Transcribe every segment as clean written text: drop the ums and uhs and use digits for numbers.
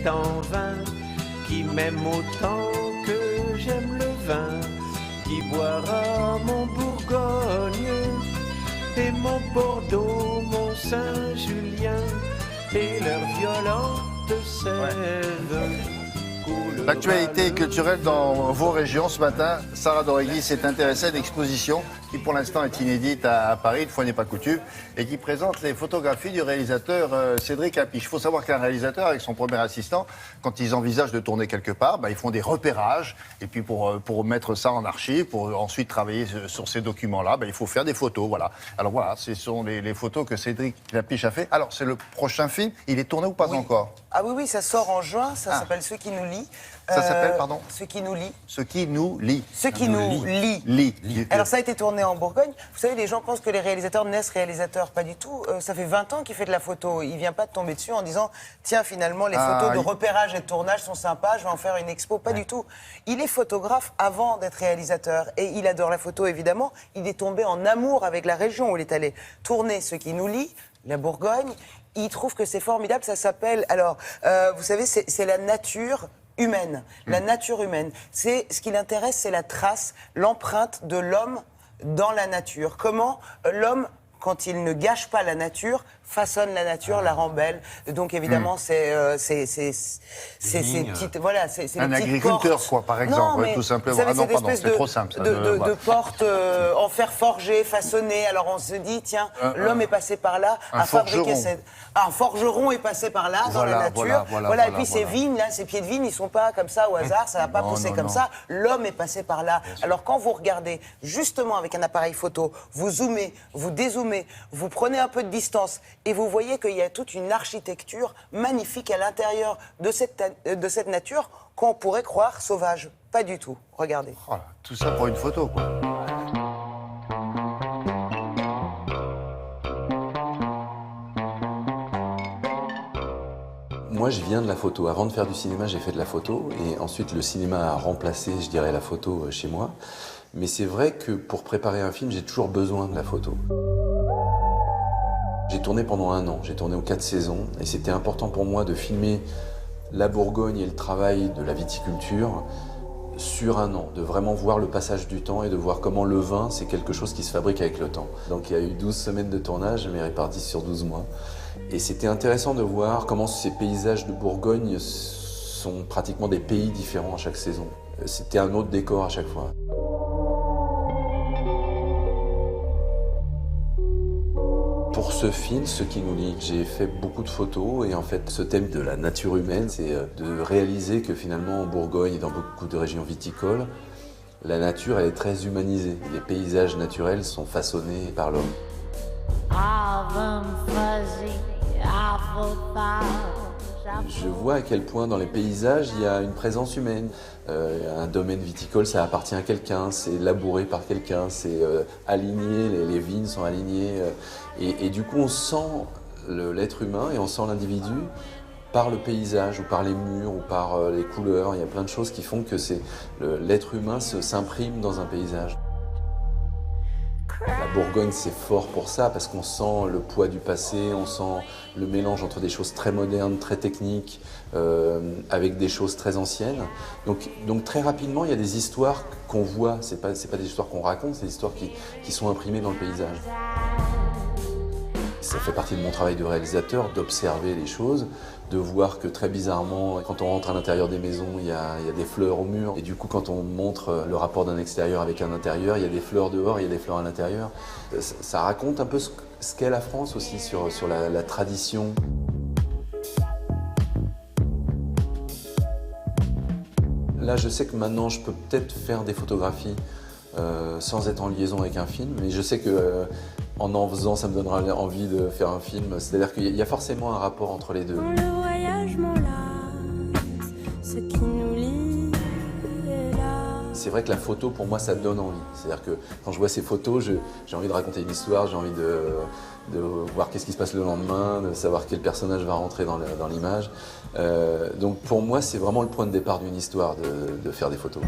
c'est en vain, qui m'aime autant que j'aime le vin, qui boira mon Bourgogne et mon Bordeaux, mon Saint-Julien et leur violente sève. L'actualité culturelle dans vos régions ce matin, Sarah Doregui s'est intéressée à une exposition qui pour l'instant est inédite à Paris, une fois n'est pas coutume, et qui présente les photographies du réalisateur Cédric Lapiche. Il faut savoir qu'un réalisateur avec son premier assistant, quand ils envisagent de tourner quelque part, ils font des repérages, et puis pour mettre ça en archive, pour ensuite travailler sur ces documents-là, il faut faire des photos, voilà. Alors voilà, ce sont les photos que Cédric Lapiche a fait. Alors c'est le prochain film, il est tourné ou pas encore? Ah oui, ça sort en juin, ça s'appelle Ceux qui nous lient. Ça s'appelle, pardon? Ceux qui nous lient. Ceux qui nous lient. Ceux qui nous lient. Alors ça a été tourné en Bourgogne. Vous savez, les gens pensent que les réalisateurs naissent réalisateurs. Pas du tout. Ça fait 20 ans qu'il fait de la photo. Il vient pas de tomber dessus en disant « Tiens, finalement, les photos de repérage et de tournage sont sympas, je vais en faire une expo ». Pas du tout. Il est photographe avant d'être réalisateur. Et il adore la photo, évidemment. Il est tombé en amour avec la région où il est allé tourner Ceux qui nous lient, la Bourgogne. Il trouve que c'est formidable. Ça s'appelle... Alors, vous savez, c'est la nature humaine. La nature humaine. C'est ce qui l'intéresse, c'est la trace, l'empreinte de l'homme dans la nature. Comment l'homme, quand il ne gâche pas la nature, façonne la nature, la rend belle. Donc évidemment, c'est ces petites, voilà, c'est un agriculteur, quoi, par exemple, tout simplement. Savez, non, pardon, c'est trop simple. Ça, de portes en fer forgé, façonnées. Alors on se dit, tiens, l'homme est passé par là à fabriquer cette... Un forgeron est passé par là, dans la nature. Voilà, et puis ces vignes, là, ces pieds de vigne, ils ne sont pas comme ça au hasard, ça ne va pas pousser comme ça. L'homme est passé par là. Alors quand vous regardez, justement avec un appareil photo, vous zoomez, vous dézoomez, vous prenez un peu de distance et vous voyez qu'il y a toute une architecture magnifique à l'intérieur de cette nature qu'on pourrait croire sauvage. Pas du tout. Regardez. Voilà, tout ça pour une photo, quoi. Moi, je viens de la photo. Avant de faire du cinéma, j'ai fait de la photo. Et ensuite, le cinéma a remplacé, je dirais, la photo chez moi. Mais c'est vrai que pour préparer un film, j'ai toujours besoin de la photo. J'ai tourné pendant 1 an. J'ai tourné aux 4 saisons. Et c'était important pour moi de filmer la Bourgogne et le travail de la viticulture sur 1 an. De vraiment voir le passage du temps et de voir comment le vin, c'est quelque chose qui se fabrique avec le temps. Donc il y a eu 12 semaines de tournage, mais réparties sur 12 mois. Et c'était intéressant de voir comment ces paysages de Bourgogne sont pratiquement des pays différents à chaque saison. C'était un autre décor à chaque fois. Pour ce film, Ceux qui nous lient, j'ai fait beaucoup de photos et en fait ce thème de la nature humaine, c'est de réaliser que finalement en Bourgogne et dans beaucoup de régions viticoles, la nature elle est très humanisée. Les paysages naturels sont façonnés par l'homme. Je vois à quel point dans les paysages il y a une présence humaine. Un domaine viticole, ça appartient à quelqu'un, c'est labouré par quelqu'un, c'est aligné, les vignes sont alignées. Et du coup, on sent l'être humain et on sent l'individu par le paysage ou par les murs ou par les couleurs. Il y a plein de choses qui font que l'être humain s'imprime dans un paysage. La Bourgogne, c'est fort pour ça, parce qu'on sent le poids du passé, on sent le mélange entre des choses très modernes, très techniques, avec des choses très anciennes. Donc très rapidement, il y a des histoires qu'on voit, c'est pas des histoires qu'on raconte, c'est des histoires qui sont imprimées dans le paysage. Ça fait partie de mon travail de réalisateur, d'observer les choses, de voir que très bizarrement, quand on rentre à l'intérieur des maisons, il y a des fleurs au mur. Et du coup, quand on montre le rapport d'un extérieur avec un intérieur, il y a des fleurs dehors, il y a des fleurs à l'intérieur. Ça raconte un peu ce qu'est la France aussi sur la tradition. Là, je sais que maintenant, je peux peut-être faire des photographies sans être en liaison avec un film, mais je sais que en faisant, ça me donnera envie de faire un film. C'est-à-dire qu'il y a forcément un rapport entre les deux. Quand le voyage m'enlace, ce qui nous lie est là. C'est vrai que la photo, pour moi, ça donne envie. C'est-à-dire que quand je vois ces photos, j'ai envie de raconter une histoire, j'ai envie de voir qu'est-ce qui se passe le lendemain, de savoir quel personnage va rentrer dans l'image. Donc pour moi, c'est vraiment le point de départ d'une histoire, de faire des photos.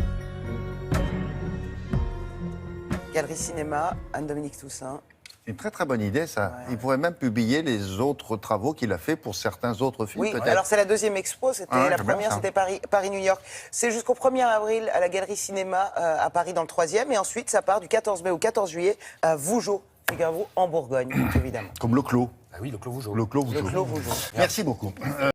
Galerie Cinéma, Anne-Dominique Toussaint. Une très très bonne idée, ça. Il pourrait même publier les autres travaux qu'il a fait pour certains autres films, Oui, peut-être. alors c'est la deuxième expo, la c'est bien, première ça. c'était Paris-New York. C'est jusqu'au 1er avril à la Galerie Cinéma à Paris dans le 3e, et ensuite ça part du 14 mai au 14 juillet à Vougeot, figurez-vous, en Bourgogne, évidemment. Comme le Clos. Ah oui, le Clos Vougeot. Le Clos Vougeot. Le Clos Vougeot. Merci beaucoup.